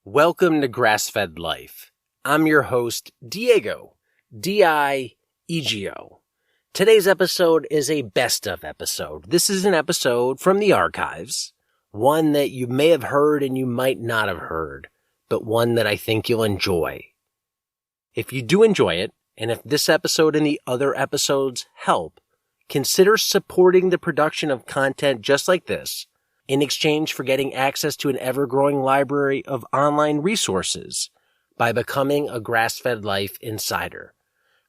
Welcome to Grass-Fed Life. I'm your host, Diego, D-I-E-G-O. Today's episode is a best of episode. This is an episode from the archives, one that you may have heard and you might not have heard, but one that I think you'll enjoy. If you do enjoy it, and if this episode and the other episodes help, consider supporting the production of content just like this in exchange for getting access to an ever-growing library of online resources by becoming a Grass-Fed Life Insider.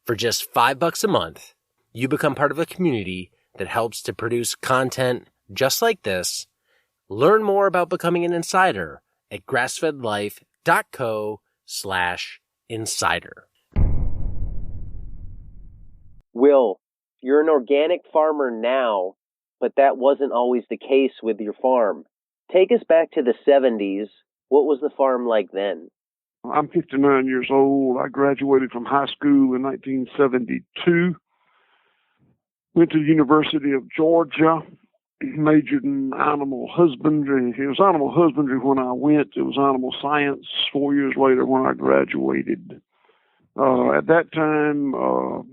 For just $5 a month, you become part of a community that helps to produce content just like this. Learn more about becoming an insider at grassfedlife.co/insider. Will, you're an organic farmer now, but that wasn't always the case with your farm. Take us back to the 70s. What was the farm like then? I'm 59 years old. I graduated from high school in 1972. Went to the University of Georgia, majored in animal husbandry. It was animal husbandry when I went. It was animal science 4 years later when I graduated. At that time,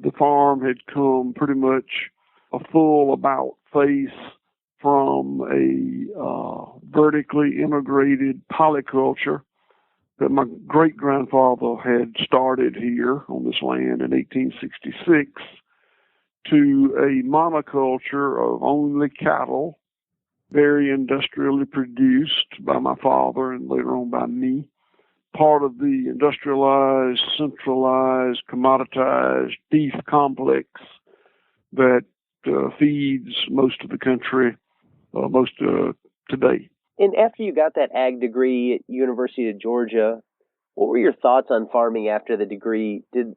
the farm had come pretty much a full about face from a vertically integrated polyculture that my great-grandfather had started here on this land in 1866 to a monoculture of only cattle, very industrially produced by my father and later on by me, part of the industrialized, centralized, commoditized beef complex that feeds most of the country, today. And after you got that ag degree at University of Georgia, what were your thoughts on farming after the degree? Did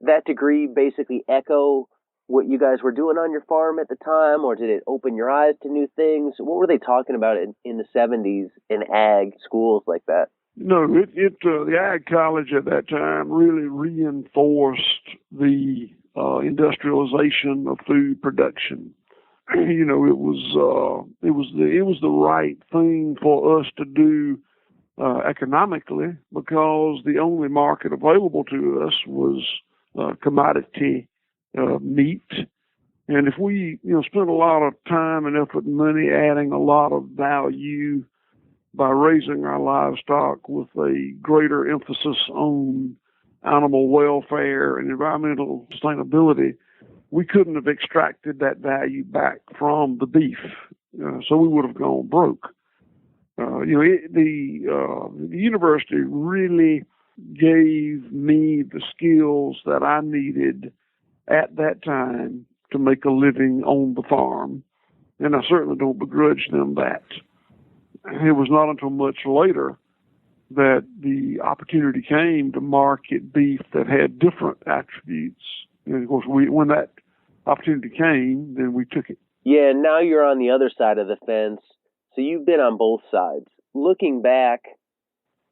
that degree basically echo what you guys were doing on your farm at the time, or did it open your eyes to new things? What were they talking about in the 70s in ag schools like that? No, the ag college at that time really reinforced the industrialization of food production. You know, it was the right thing for us to do economically, because the only market available to us was commodity meat. And if we spend a lot of time and effort and money adding a lot of value by raising our livestock with a greater emphasis on animal welfare and environmental sustainability, we couldn't have extracted that value back from the beef. So we would have gone broke. The university really gave me the skills that I needed at that time to make a living on the farm, and I certainly don't begrudge them that. It was not until much later that the opportunity came to market beef that had different attributes. And of course, when that opportunity came, then we took it. Yeah, now you're on the other side of the fence, so you've been on both sides. Looking back,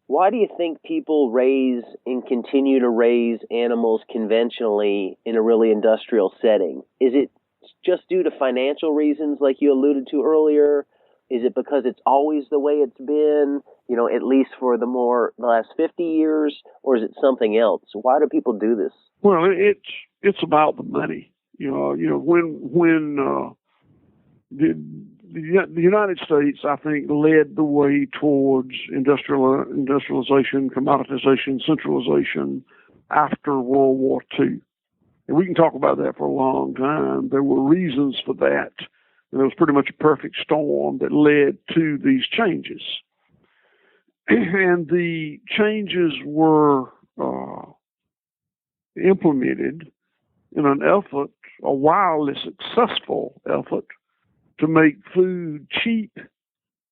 why do you think people raise and continue to raise animals conventionally in a really industrial setting? Is it just due to financial reasons like you alluded to earlier? Is it because it's always the way it's been, at least for the last 50 years, or is it something else? Why do people do this? Well, it's about the money. When the United States, I think, led the way towards industrialization, commoditization, centralization after World War II. And we can talk about that for a long time. There were reasons for that. And it was pretty much a perfect storm that led to these changes. And the changes were implemented in an effort, a wildly successful effort, to make food cheap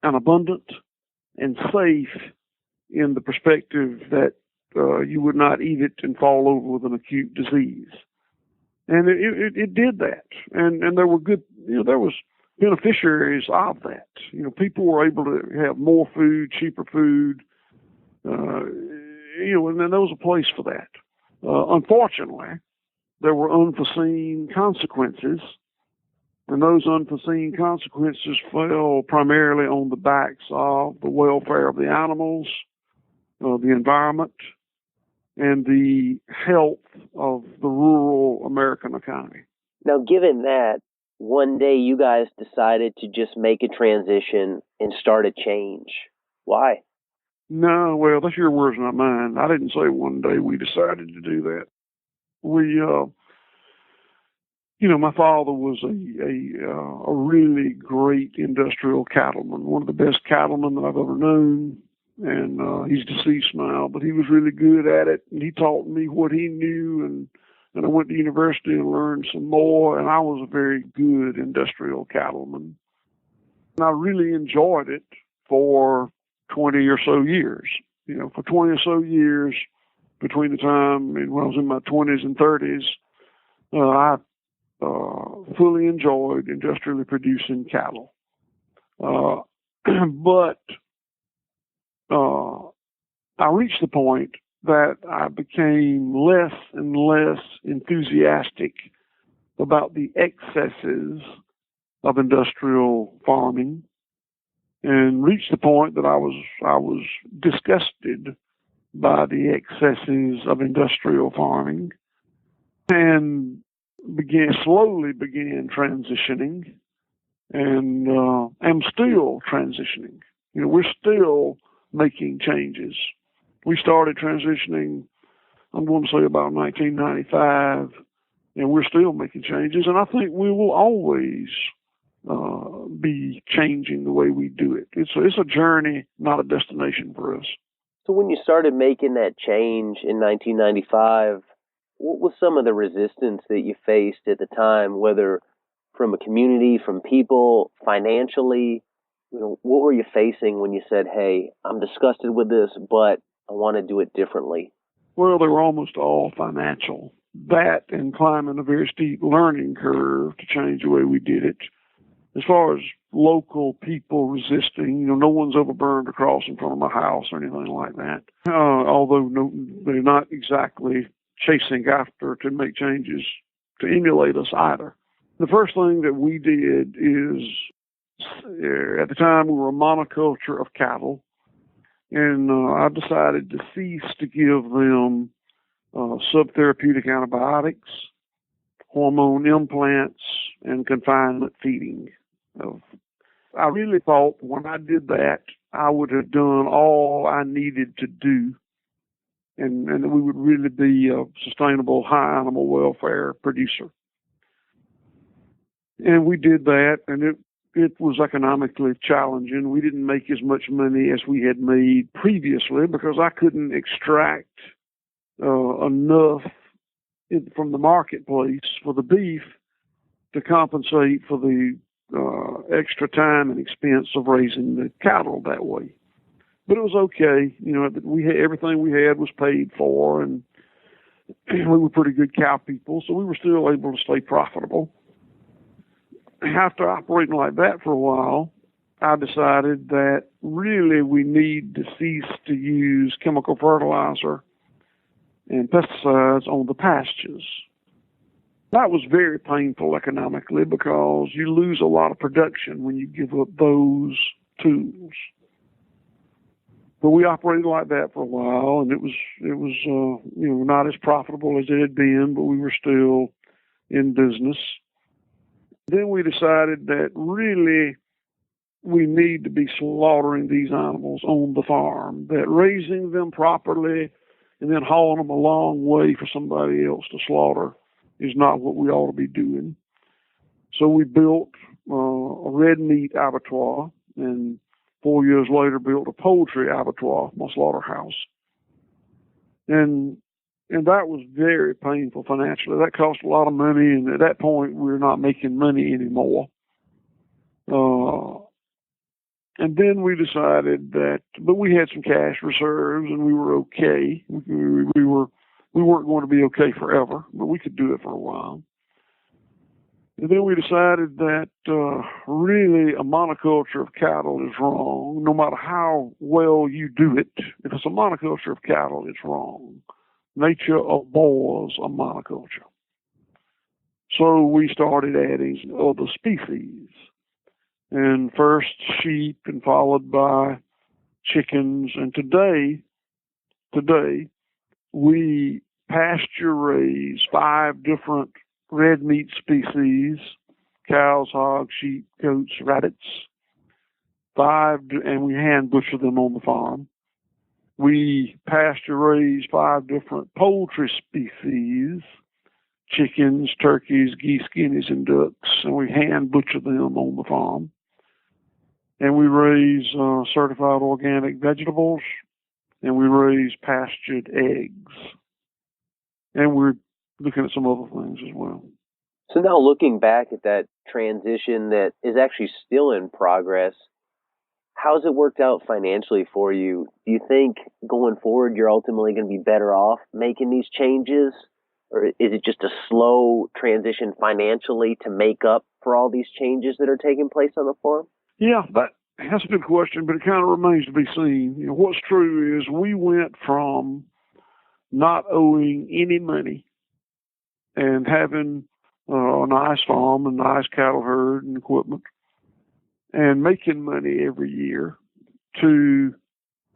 and abundant and safe in the perspective that you would not eat it and fall over with an acute disease. And it did that. And there were good, there was beneficiaries of that. People were able to have more food, cheaper food, and then there was a place for that. Unfortunately, there were unforeseen consequences, and those unforeseen consequences fell primarily on the backs of the welfare of the animals the environment, and the health of the rural American economy. Now, given that, one day you guys decided to just make a transition and start a change. Why? No, well, that's your words, not mine. I didn't say one day we decided to do that. We, my father was a really great industrial cattleman, one of the best cattlemen that I've ever known. And he's deceased now, but he was really good at it. And he taught me what he knew. And I went to university and learned some more. And I was a very good industrial cattleman. And I really enjoyed it for 20 or so years. For 20 or so years, between the time when I was in my 20s and 30s, I fully enjoyed industrially producing cattle. But I reached the point that I became less and less enthusiastic about the excesses of industrial farming, and reached the point that I was disgusted by the excesses of industrial farming, and slowly began transitioning, and am still transitioning. We're still making changes. We started transitioning, I'm going to say about 1995, and we're still making changes. And I think we will always be changing the way we do it. It's a journey, not a destination for us. So when you started making that change in 1995, what was some of the resistance that you faced at the time, whether from a community, from people, financially? What were you facing when you said, hey, I'm disgusted with this, but I want to do it differently? Well, they were almost all financial. That and climbing a very steep learning curve to change the way we did it. As far as local people resisting, no one's ever burned a cross in front of my house or anything like that. Although they're not exactly chasing after to make changes to emulate us either. The first thing that we did is, at the time, we were a monoculture of cattle, and I decided to cease to give them subtherapeutic antibiotics, hormone implants, and confinement feeding. I really thought when I did that, I would have done all I needed to do, and that we would really be a sustainable, high animal welfare producer. And we did that, and it was economically challenging. We didn't make as much money as we had made previously because I couldn't extract enough from the marketplace for the beef to compensate for the extra time and expense of raising the cattle that way. But it was okay. Everything we had was paid for, and we were pretty good cow people, so we were still able to stay profitable. After operating like that for a while, I decided that really we need to cease to use chemical fertilizer and pesticides on the pastures. That was very painful economically because you lose a lot of production when you give up those tools. But we operated like that for a while, and it was not as profitable as it had been, but we were still in business. Then we decided that really we need to be slaughtering these animals on the farm, that raising them properly and then hauling them a long way for somebody else to slaughter is not what we ought to be doing. So we built a red meat abattoir, and 4 years later built a poultry abattoir, my slaughterhouse. And that was very painful financially. That cost a lot of money, and at that point, we were not making money anymore. And then we decided but we had some cash reserves, and we were okay. We weren't going to be okay forever, but we could do it for a while. And then we decided that really a monoculture of cattle is wrong, no matter how well you do it. If it's a monoculture of cattle, it's wrong. Nature abhors a monoculture. So we started adding other species. And first sheep, and followed by chickens. And today, today, we pasture raise 5 different red meat species: cows, hogs, sheep, goats, rabbits. 5, and we hand butcher them on the farm. We pasture raise 5 different poultry species: chickens, turkeys, geese, guineas, and ducks, and we hand butcher them on the farm. And we raise certified organic vegetables, and we raise pastured eggs. And we're looking at some other things as well. So now looking back at that transition that is actually still in progress, how's it worked out financially for you? Do you think going forward you're ultimately going to be better off making these changes? Or is it just a slow transition financially to make up for all these changes that are taking place on the farm? Yeah, that's a good question, but it kind of remains to be seen. What's true is we went from not owing any money and having a nice farm, a nice cattle herd and equipment, and making money every year, to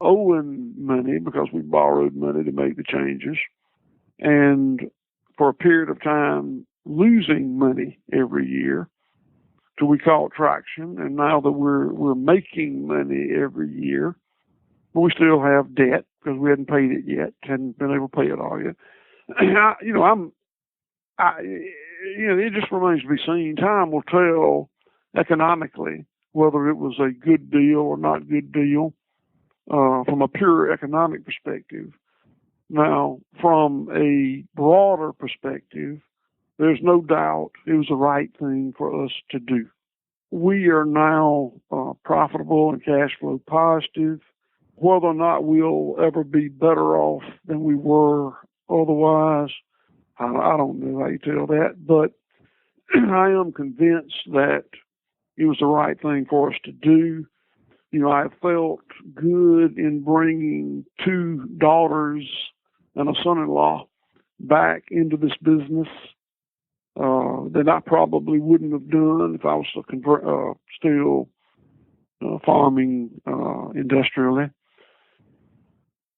owing money because we borrowed money to make the changes, and for a period of time losing money every year till we caught traction. And now that we're making money every year, but we still have debt because we hadn't paid it yet, hadn't been able to pay it all yet. It just remains to be seen. Time will tell economically whether it was a good deal or not good deal from a pure economic perspective. Now, from a broader perspective, there's no doubt it was the right thing for us to do. We are now profitable and cash flow positive. Whether or not we'll ever be better off than we were otherwise, I don't know how you tell that, but I am convinced that it was the right thing for us to do. I felt good in bringing 2 daughters and a son-in-law back into this business that I probably wouldn't have done if I was still farming industrially.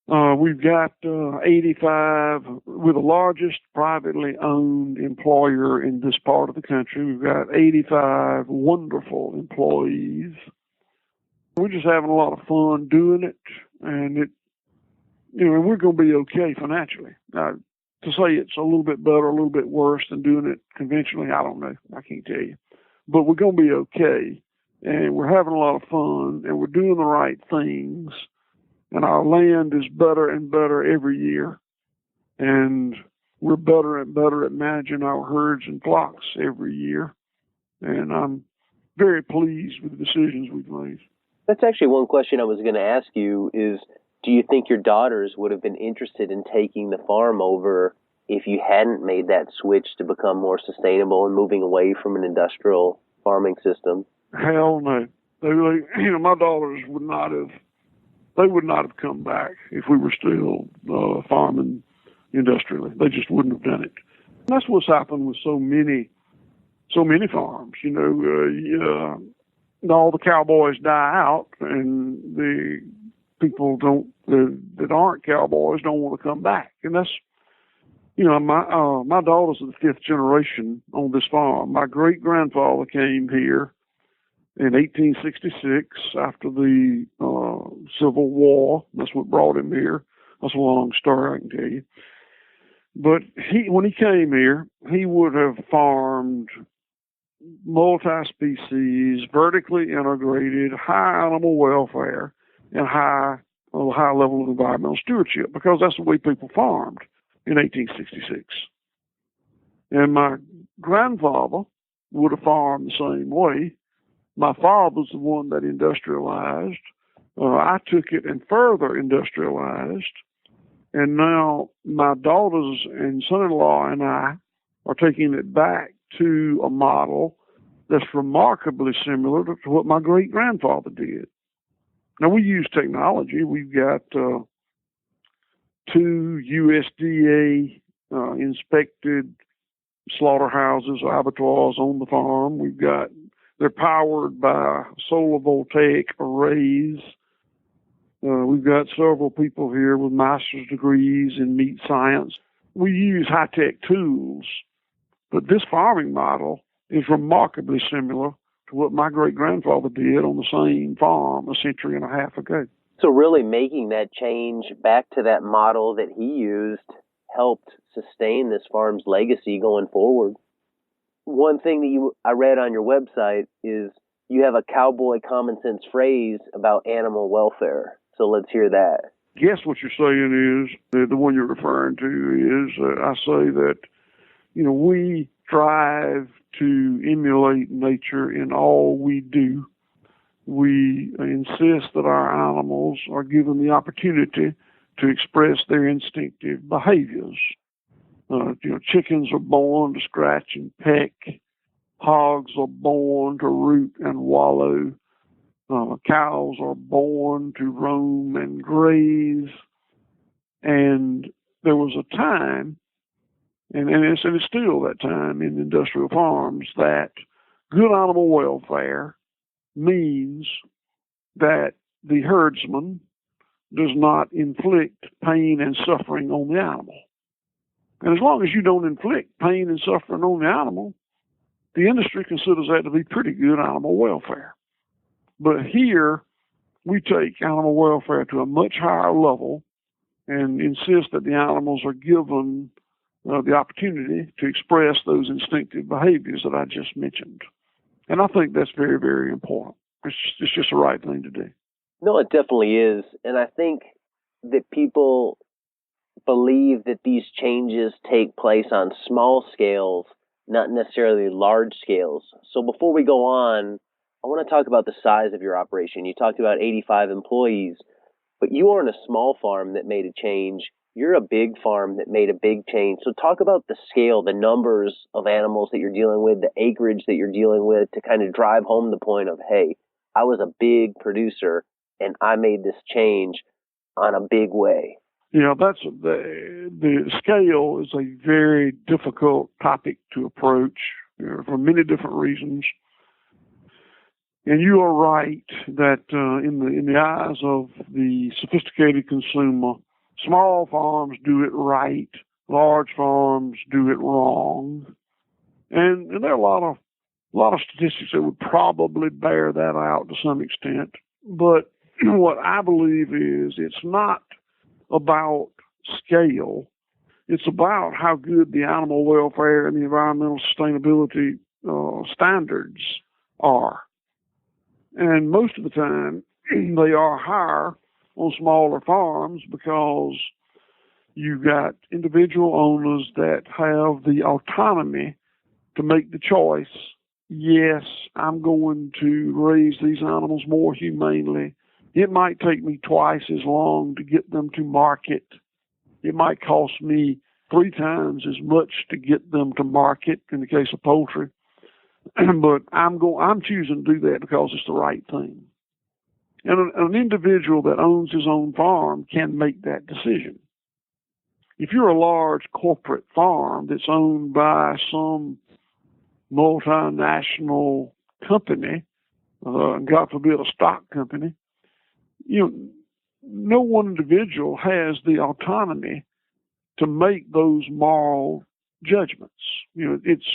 We've got 85. We're the largest privately owned employer in this part of the country. We've got 85 wonderful employees. We're just having a lot of fun doing it, and we're going to be okay financially. To say it's a little bit better, a little bit worse than doing it conventionally, I don't know. I can't tell you. But we're going to be okay, and we're having a lot of fun, and we're doing the right things, and our land is better and better every year, and we're better and better at managing our herds and flocks every year, and I'm very pleased with the decisions we've made. That's actually one question I was going to ask you is, do you think your daughters would have been interested in taking the farm over if you hadn't made that switch to become more sustainable and moving away from an industrial farming system? Hell no. My daughters would not have come back if we were still farming industrially. They just wouldn't have done it. And that's what's happened with so many farms. All the cowboys die out, and the people that aren't cowboys don't want to come back. And that's, my daughters are the 5th generation on this farm. My great grandfather came here in 1866 after the Civil War. That's what brought him here. That's a long story, I can tell you. But when he came here, he would have farmed multi-species, vertically integrated, high animal welfare, and high level of environmental stewardship, because that's the way people farmed in 1866. And my grandfather would have farmed the same way. My father was the one that industrialized. I took it and further industrialized. And now my daughters and son-in-law and I are taking it back to a model that's remarkably similar to what my great-grandfather did. Now, we use technology. We've got 2 USDA inspected slaughterhouses, abattoirs on the farm. They're powered by solar voltaic arrays. We've got several people here with master's degrees in meat science. We use high-tech tools, but this farming model is remarkably similar to what my great-grandfather did on the same farm a century and a half ago. So really making that change back to that model that he used helped sustain this farm's legacy going forward. One thing that I read on your website is you have a cowboy common sense phrase about animal welfare. So let's hear that. Guess what you're saying is, the one you're referring to is, I say that, we strive to emulate nature in all we do. We insist that our animals are given the opportunity to express their instinctive behaviors. Chickens are born to scratch and peck. Hogs are born to root and wallow. Cows are born to roam and graze. And there was a time, and it's still that time in industrial farms, that good animal welfare means that the herdsman does not inflict pain and suffering on the animal. And as long as you don't inflict pain and suffering on the animal, the industry considers that to be pretty good animal welfare. But here, we take animal welfare to a much higher level and insist that the animals are given the opportunity to express those instinctive behaviors that I just mentioned. And I think that's very, very important. It's just the right thing to do. No, it definitely is. And I think that people believe that these changes take place on small scales, not necessarily large scales. So before we go on, I want to talk about the size of your operation. You talked about 85 employees, but you aren't a small farm that made a change. You're a big farm that made a big change. So talk about the scale, the numbers of animals that you're dealing with, the acreage that you're dealing with, to kind of drive home the point of, hey, I was a big producer and I made this change on a big way. That's the scale is a very difficult topic to approach for many different reasons. And you are right that in the eyes of the sophisticated consumer, small farms do it right, large farms do it wrong, and there are a lot of statistics that would probably bear that out to some extent. But what I believe is it's not about scale. It's about how good the animal welfare and the environmental sustainability standards are. And most of the time, they are higher on smaller farms because you've got individual owners that have the autonomy to make the choice. Yes, I'm going to raise these animals more humanely. It might take me twice as long to get them to market. It might cost me 3 times as much to get them to market in the case of poultry. But I'm choosing to do that because it's the right thing. And an individual that owns his own farm can make that decision. If you're a large corporate farm that's owned by some multinational company, God forbid a stock company, no one individual has the autonomy to make those moral judgments. It's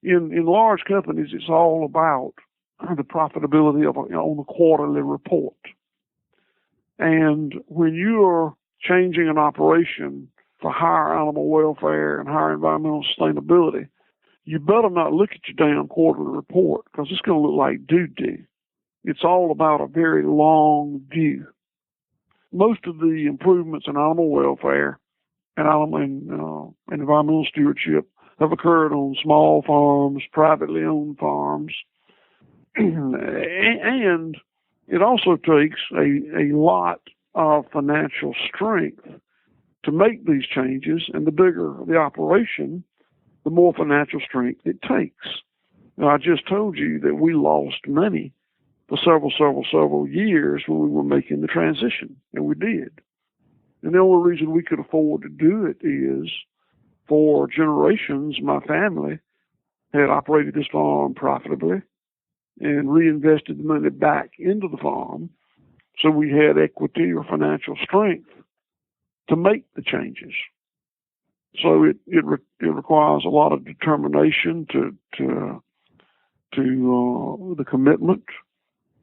in large companies, it's all about the profitability of on the quarterly report. And when you're changing an operation for higher animal welfare and higher environmental sustainability, you better not look at your damn quarterly report because it's going to look like doo-doo. It's all about a very long view. Most of the improvements in animal welfare and environmental stewardship have occurred on small farms, privately owned farms. And it also takes a lot of financial strength to make these changes, and the bigger the operation, the more financial strength it takes. Now, I just told you that we lost money for several years when we were making the transition, and we did. And the only reason we could afford to do it is for generations, my family had operated this farm profitably and reinvested the money back into the farm. So we had equity or financial strength to make the changes. So it requires a lot of determination to the commitment.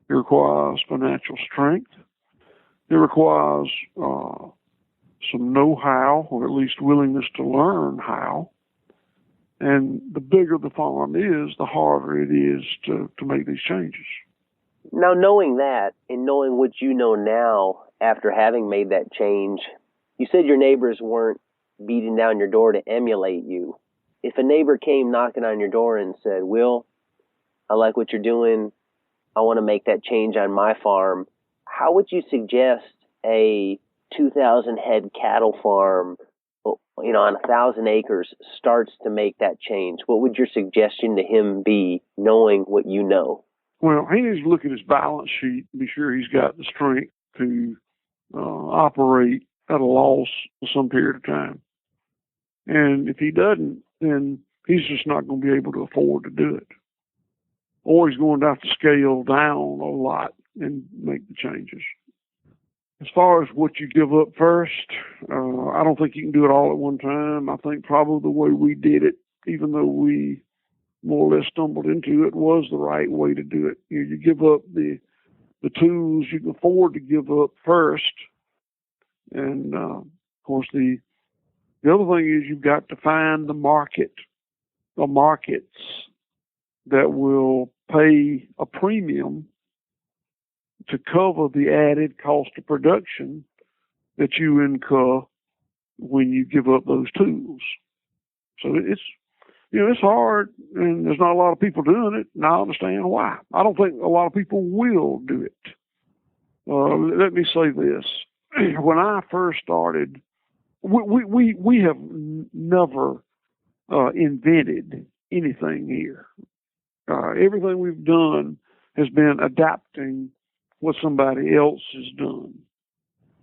It requires financial strength. It requires some know-how, or at least willingness to learn how. And the bigger the farm is, the harder it is to make these changes. Now, knowing that and knowing what you know now after having made that change, you said your neighbors weren't beating down your door to emulate you. If a neighbor came knocking on your door and said, Will, I like what you're doing, I want to make that change on my farm, how would you suggest a 2,000 head cattle farm, on 1,000 acres starts to make that change? What would your suggestion to him be, knowing what you know? Well, he needs to look at his balance sheet and be sure he's got the strength to operate at a loss for some period of time. And if he doesn't, then he's just not going to be able to afford to do it. Or he's going to have to scale down a lot and make the changes. As far as what you give up first, I don't think you can do it all at one time. I think probably the way we did it, even though we more or less stumbled into it, was the right way to do it. You give up the tools you can afford to give up first. And, of course, the other thing is you've got to find the markets that will pay a premium to cover the added cost of production that you incur when you give up those tools. So it's hard, and there's not a lot of people doing it, and I understand why. I don't think a lot of people will do it. Let me say this. When I first started, we have never invented anything here. Everything we've done has been adapting what somebody else has done.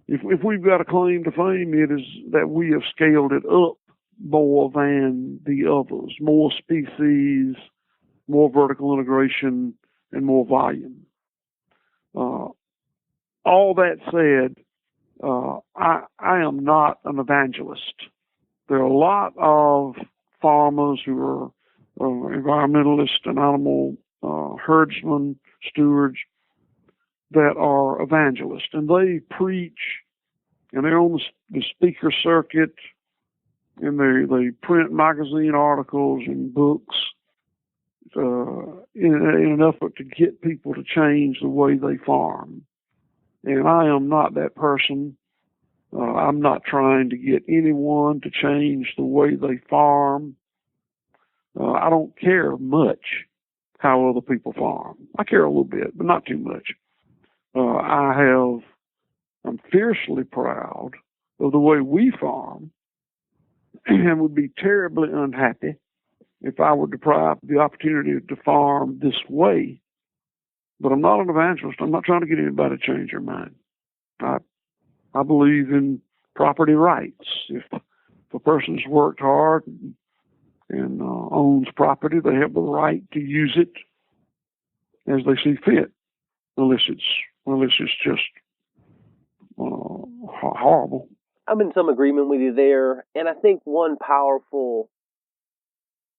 If we've got a claim to fame, it is that we have scaled it up more than the others, more species, more vertical integration, and more volume. All that said, I am not an evangelist. There are a lot of farmers who are environmentalists and animal herdsmen, stewards, that are evangelists, and they preach, and they're on the speaker circuit, and they print magazine articles and books in an effort to get people to change the way they farm. And I am not that person. I'm not trying to get anyone to change the way they farm. I don't care much how other people farm. I care a little bit, but not too much. I'm fiercely proud of the way we farm, and would be terribly unhappy if I were deprived of the opportunity to farm this way. But I'm not an evangelist. I'm not trying to get anybody to change their mind. I believe in property rights. If a person's worked hard and owns property, they have the right to use it as they see fit, unless it's just horrible. I'm in some agreement with you there, and I think one powerful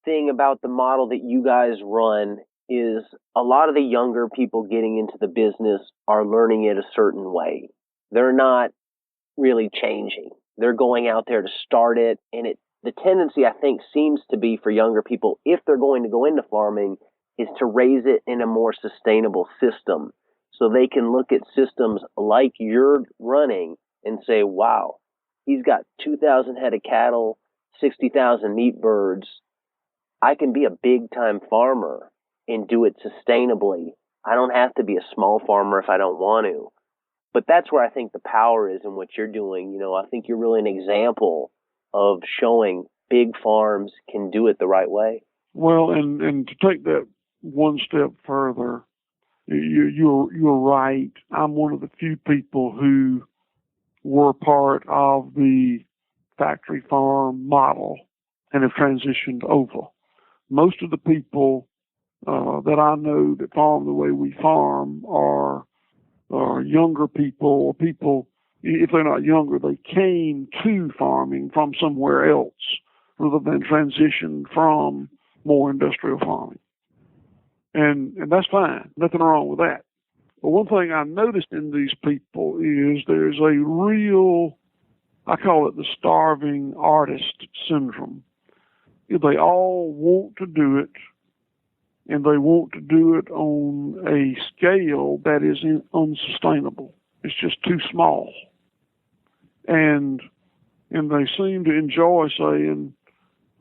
thing about the model that you guys run is a lot of the younger people getting into the business are learning it a certain way. They're not really changing. They're going out there to start it, and the tendency, I think, seems to be for younger people, if they're going to go into farming, is to raise it in a more sustainable system. So they can look at systems like you're running and say, wow, he's got 2,000 head of cattle, 60,000 meat birds. I can be a big-time farmer and do it sustainably. I don't have to be a small farmer if I don't want to. But that's where I think the power is in what you're doing. I think you're really an example of showing big farms can do it the right way. Well, and to take that one step further, you're right. I'm one of the few people who were part of the factory farm model and have transitioned over. Most of the people that I know that farm the way we farm are or younger people, or people, if they're not younger, they came to farming from somewhere else rather than transition from more industrial farming. And that's fine. Nothing wrong with that. But one thing I noticed in these people is there's a real, I call it the starving artist syndrome. They all want to do it, and they want to do it on a scale that is unsustainable. It's just too small. And they seem to enjoy saying,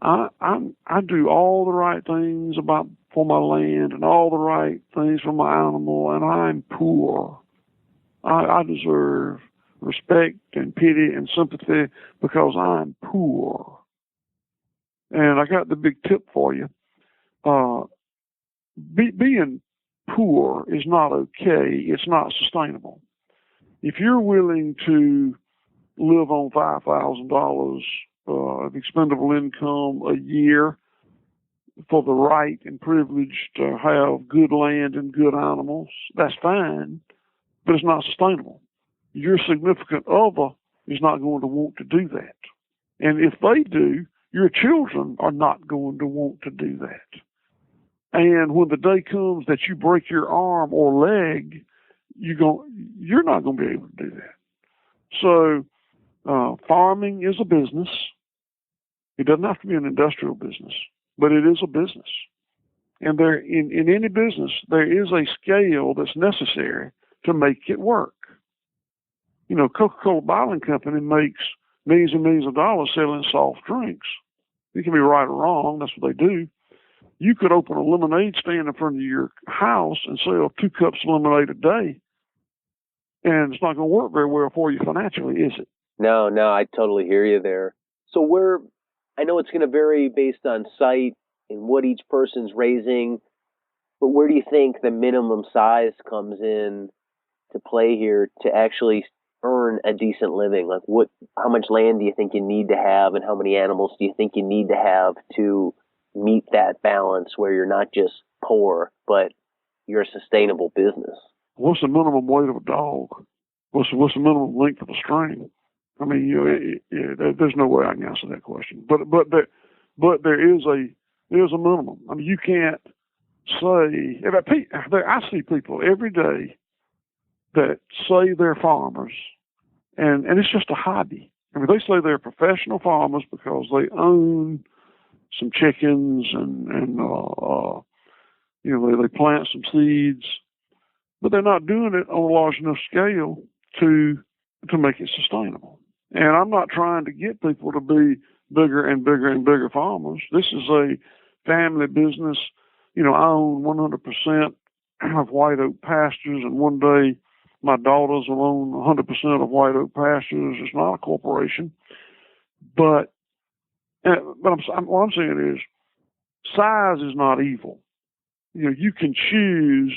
I do all the right things for my land and all the right things for my animal, and I'm poor. I deserve respect and pity and sympathy because I'm poor. And I got the big tip for you. Being poor is not okay. It's not sustainable. If you're willing to live on $5,000 of expendable income a year for the right and privilege to have good land and good animals, that's fine, but it's not sustainable. Your significant other is not going to want to do that. And if they do, your children are not going to want to do that. And when the day comes that you break your arm or leg, you're not going to be able to do that. So farming is a business. It doesn't have to be an industrial business, but it is a business. And there, in any business, there is a scale that's necessary to make it work. You know, Coca-Cola Bottling Company makes millions and millions of dollars selling soft drinks. You can be right or wrong. That's what they do. You could open a lemonade stand in front of your house and sell 2 cups of lemonade a day, and it's not going to work very well for you financially, is it? No, I totally hear you there. So I know it's going to vary based on site and what each person's raising, but where do you think the minimum size comes in to play here to actually earn a decent living? Like how much land do you think you need to have, and how many animals do you think you need to have to meet that balance where you're not just poor, but you're a sustainable business? What's the minimum weight of a dog? What's the minimum length of a string? I mean, there's no way I can answer that question. But there is a minimum. I mean, you can't say. I see people every day that say they're farmers, and it's just a hobby. I mean, they say they're professional farmers because they own some chickens and they plant some seeds, but they're not doing it on a large enough scale to make it sustainable. And I'm not trying to get people to be bigger and bigger and bigger farmers. This is a family business. You know, I own 100% of White Oak Pastures, and one day my daughters will own 100% of White Oak Pastures. It's not a corporation, but what I'm saying is, size is not evil. You know, you can choose,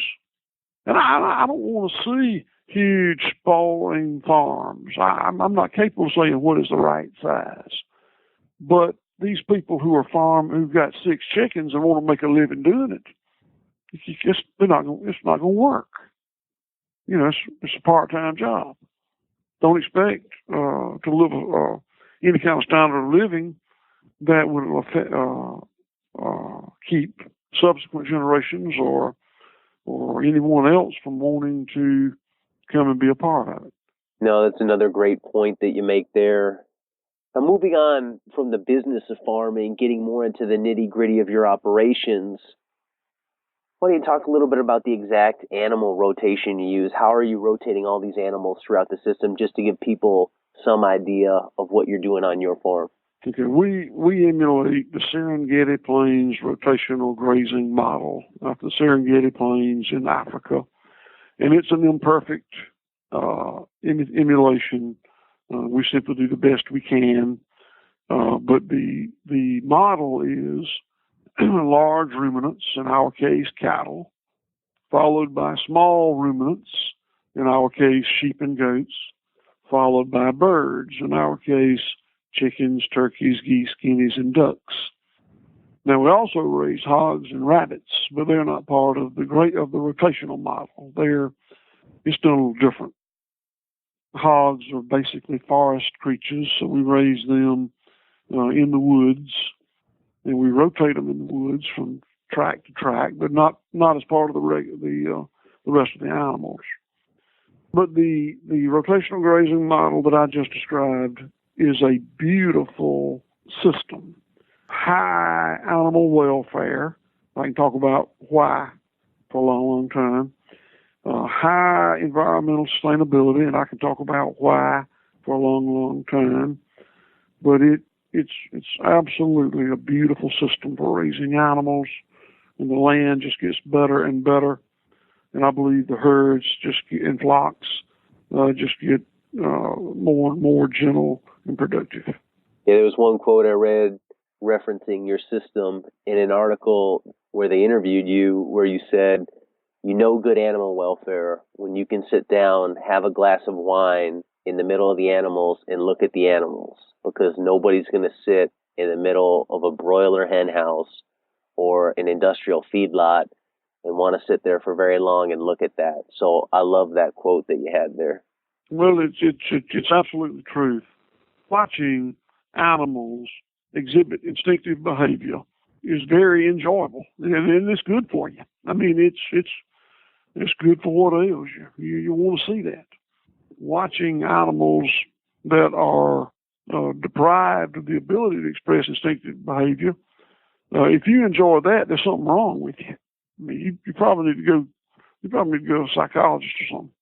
and I don't want to see huge sprawling farms. I'm not capable of saying what is the right size. But these people who've got 6 chickens and want to make a living doing it, it's not going to work. You know, it's a part-time job. Don't expect to live any kind of standard of living that would keep subsequent generations or anyone else from wanting to come and be a part of it. No, that's another great point that you make there. Now, moving on from the business of farming, getting more into the nitty-gritty of your operations, why don't you talk a little bit about the exact animal rotation you use? How are you rotating all these animals throughout the system, just to give people some idea of what you're doing on your farm? Okay, we emulate the Serengeti Plains rotational grazing model of the Serengeti Plains in Africa, and it's an imperfect emulation. We simply do the best we can, but the model is large ruminants, in our case cattle, followed by small ruminants, in our case sheep and goats, followed by birds, in our case chickens, turkeys, geese, guineas, and ducks. Now, we also raise hogs and rabbits, but they're not part of the rotational model. They're It's done a little different. Hogs are basically forest creatures, so we raise them in the woods, and we rotate them in the woods from track to track, but not as part of the rest of the animals. But the rotational grazing model that I just described is a beautiful system. High animal welfare. I can talk about why for a long time. High environmental sustainability, and I can talk about why for a long time. But it's absolutely a beautiful system for raising animals, and the land just gets better and better. And I believe the herds in flocks just get more and more gentle and productive. Yeah, there was one quote I read referencing your system in an article where they interviewed you, where you said, you know good animal welfare when you can sit down, have a glass of wine in the middle of the animals and look at the animals, because nobody's going to sit in the middle of a broiler hen house or an industrial feedlot and want to sit there for very long and look at that. So I love that quote that you had there. Well, it's absolutely true. Watching animals exhibit instinctive behavior is very enjoyable, and it's good for you. I mean, it's good for what ails you. You want to see that. Watching animals that are deprived of the ability to express instinctive behavior, if you enjoy that, there's something wrong with you. I mean, you probably need to go. You probably need to go to a psychologist or something.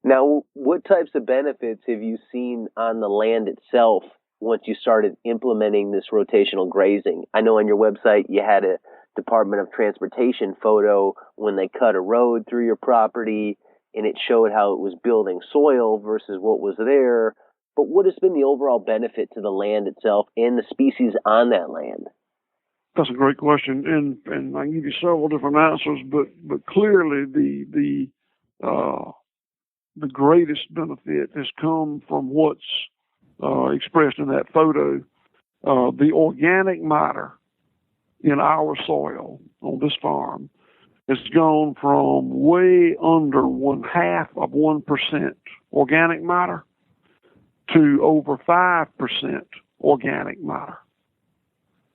Now, what types of benefits have you seen on the land itself once you started implementing this rotational grazing? I know on your website you had a Department of Transportation photo when they cut a road through your property, and it showed how it was building soil versus what was there. But what has been the overall benefit to the land itself and the species on that land? That's a great question, and I can give you several different answers, but clearly the greatest benefit has come from what's expressed in that photo. The organic matter in our soil on this farm has gone from way under 0.5% organic matter to over 5% organic matter.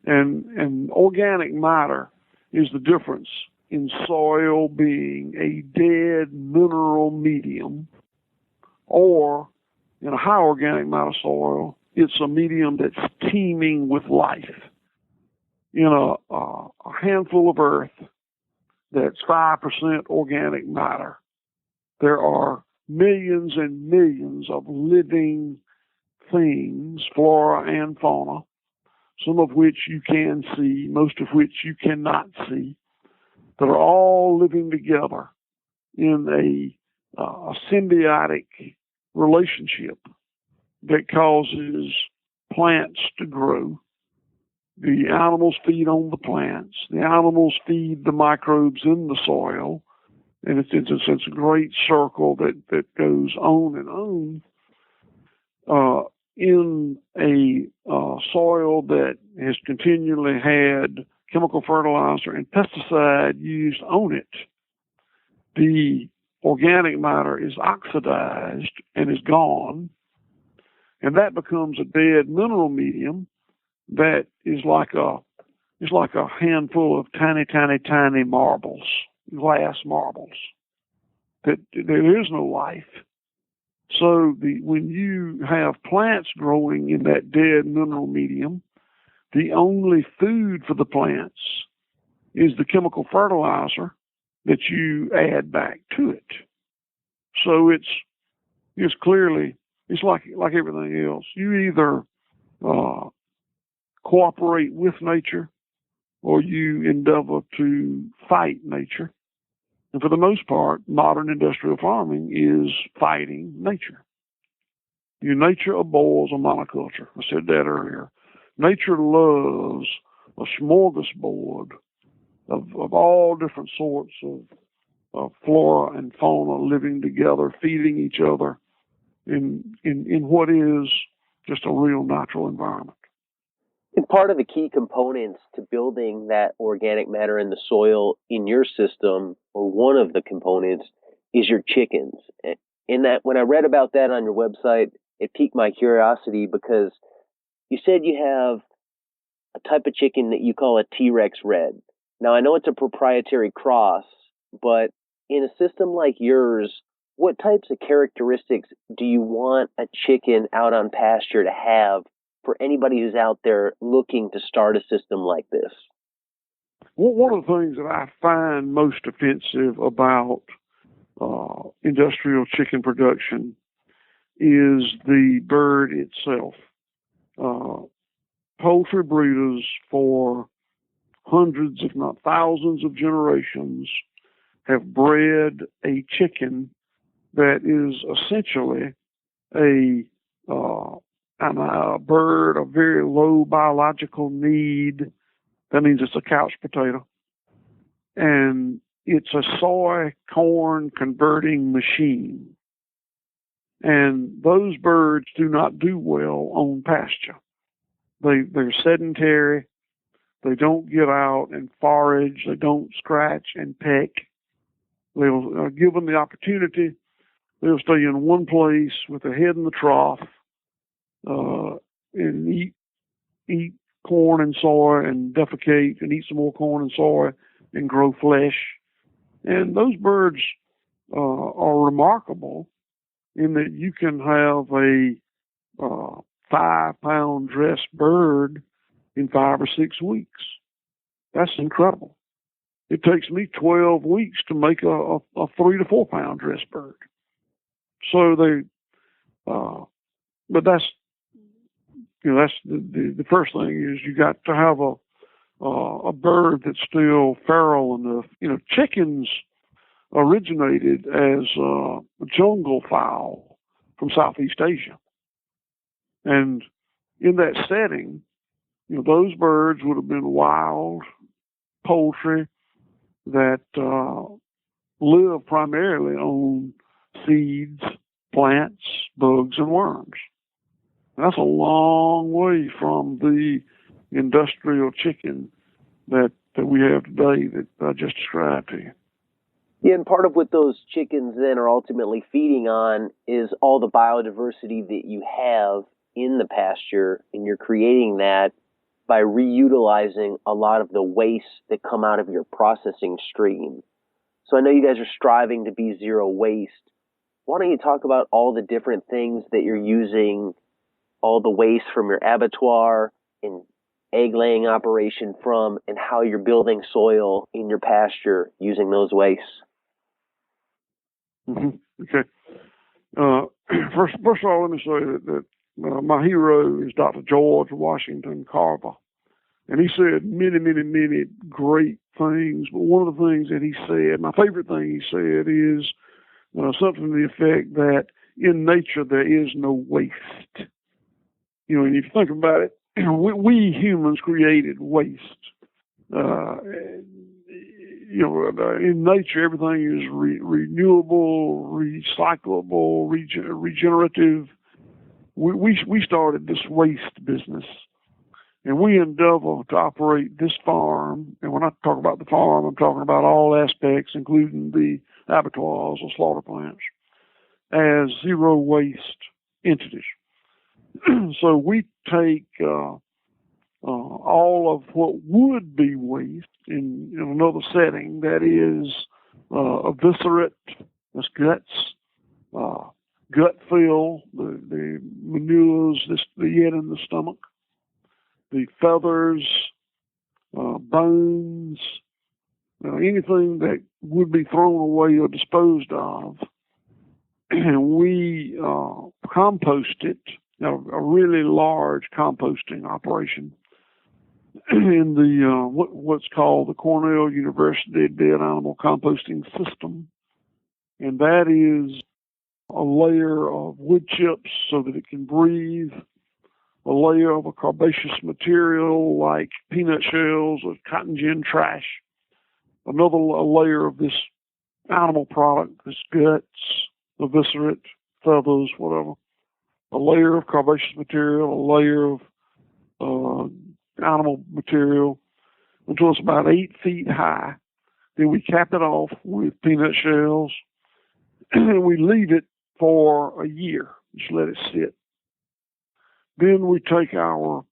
And organic matter is the difference in soil being a dead mineral medium, or in a high organic matter soil, it's a medium that's teeming with life. In a handful of earth that's 5% organic matter, there are millions and millions of living things, flora and fauna, some of which you can see, most of which you cannot see, that are all living together in a symbiotic relationship that causes plants to grow. The animals feed on the plants. The animals feed the microbes in the soil. And it's a great circle that goes on and on. In a soil that has continually had chemical fertilizer and pesticide used on it, the organic matter is oxidized and is gone, and that becomes a dead mineral medium that is like a handful of tiny marbles, glass marbles. That there is no life. So when you have plants growing in that dead mineral medium, the only food for the plants is the chemical fertilizer that you add back to it. So it's clearly, it's like everything else. You either cooperate with nature or you endeavor to fight nature. And for the most part, modern industrial farming is fighting nature. Nature abhors a monoculture. I said that earlier. Nature loves a smorgasbord of all different sorts of flora and fauna living together, feeding each other in what is just a real natural environment. And part of the key components to building that organic matter in the soil in your system, or one of the components, is your chickens. in that when I read about that on your website, it piqued my curiosity because you said you have a type of chicken that you call a T-Rex red. Now, I know it's a proprietary cross, but in a system like yours, what types of characteristics do you want a chicken out on pasture to have for anybody who's out there looking to start a system like this? One of the things that I find most offensive about industrial chicken production is the bird itself. Poultry breeders for hundreds, if not thousands of generations have bred a chicken that is essentially a bird of very low biological need. That means it's a couch potato. And it's a soy corn converting machine. And those birds do not do well on pasture. They're sedentary. They don't get out and forage. They don't scratch and peck. They'll, given the opportunity, they'll stay in one place with their head in the trough and eat corn and soy and defecate and eat some more corn and soy and grow flesh. And those birds are remarkable in that you can have a 5-pound dressed bird in 5 or 6 weeks. That's incredible. It takes me 12 weeks to make a 3 to 4 pound dressed bird. So but that's the first thing is you got to have a bird that's still feral enough. Chickens originated as jungle fowl from Southeast Asia. And in that setting, those birds would have been wild poultry that live primarily on seeds, plants, bugs, and worms. That's a long way from the industrial chicken that we have today that I just described to you. Yeah, and part of what those chickens then are ultimately feeding on is all the biodiversity that you have in the pasture, and you're creating that by reutilizing a lot of the wastes that come out of your processing stream. So I know you guys are striving to be zero waste. Why don't you talk about all the different things that you're using, all the waste from your abattoir and egg laying operation from, and how you're building soil in your pasture using those wastes? Mm-hmm. Okay. First of all, let me say that my hero is Dr. George Washington Carver. And he said many, many, many great things. But one of the things that he said, my favorite thing he said is something to the effect that in nature there is no waste. And if you think about it, we humans created waste. In nature, everything is renewable, recyclable, regenerative. We started this waste business, and we endeavor to operate this farm. And when I talk about the farm, I'm talking about all aspects, including the abattoirs or slaughter plants, as zero waste entities. So we take all of what would be waste in another setting, that is eviscerate, that's guts, gut fill, the manures, the head in the stomach, the feathers, bones, anything that would be thrown away or disposed of, and we compost it. A really large composting operation in the what's called the Cornell University Dead Animal Composting System, and that is a layer of wood chips so that it can breathe, a layer of a carbaceous material like peanut shells or cotton gin trash, another layer of this animal product, this guts, eviscerate, feathers, whatever, a layer of carbaceous material, a layer of animal material until it's about 8 feet high. Then we cap it off with peanut shells, and we leave it for a year. Just let it sit. Then we take our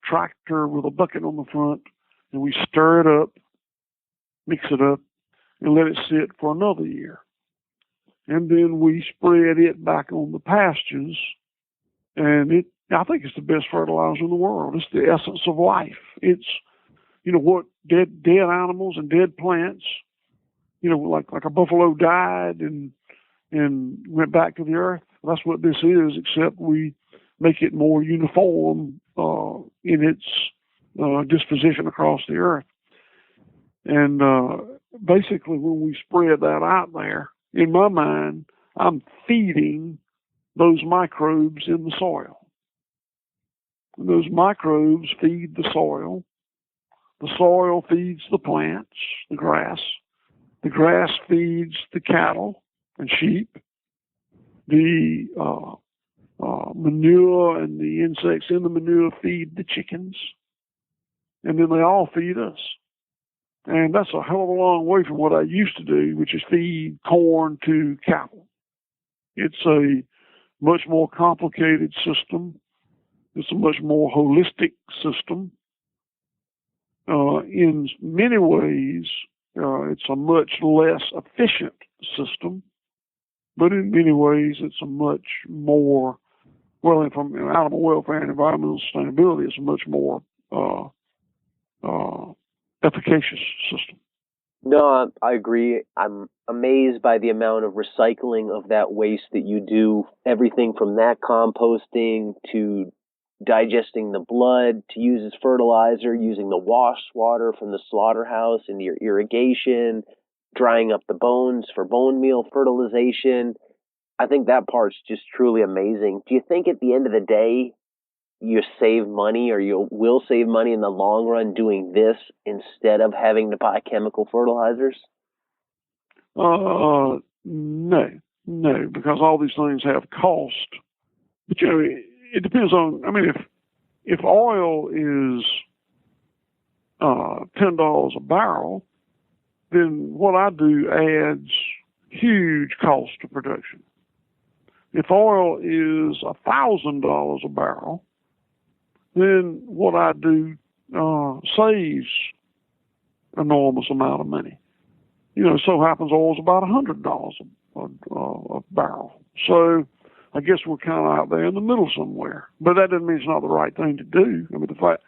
tractor with a bucket on the front and we stir it up, mix it up, and let it sit for another year. And then we spread it back on the pastures, and I think it's the best fertilizer in the world. It's the essence of life. It's, what dead animals and dead plants, like a buffalo died and went back to the earth. That's what this is, except we make it more uniform in its disposition across the earth. And basically, when we spread that out there, in my mind, I'm feeding those microbes in the soil. And those microbes feed the soil. The soil feeds the plants, the grass. The grass feeds the cattle and sheep. The manure and the insects in the manure feed the chickens. And then they all feed us. And that's a hell of a long way from what I used to do, which is feed corn to cattle. It's a much more complicated system. It's a much more holistic system. In many ways, it's a much less efficient system, but in many ways, it's a much more, from animal welfare and environmental sustainability, it's a much more efficacious system. No, I agree. I'm amazed by the amount of recycling of that waste that you do. Everything from that composting to digesting the blood to use as fertilizer, using the wash water from the slaughterhouse into your irrigation, drying up the bones for bone meal fertilization. I think that part's just truly amazing. Do you think at the end of the day, you save money, or you will save money in the long run doing this instead of having to buy chemical fertilizers? No, because all these things have cost. But it depends on. If oil is $10 a barrel, then what I do adds huge cost to production. If oil is $1,000 a barrel, then what I do saves enormous amount of money. So happens oil's about $100 a barrel. So I guess we're kind of out there in the middle somewhere. But that doesn't mean it's not the right thing to do. The fact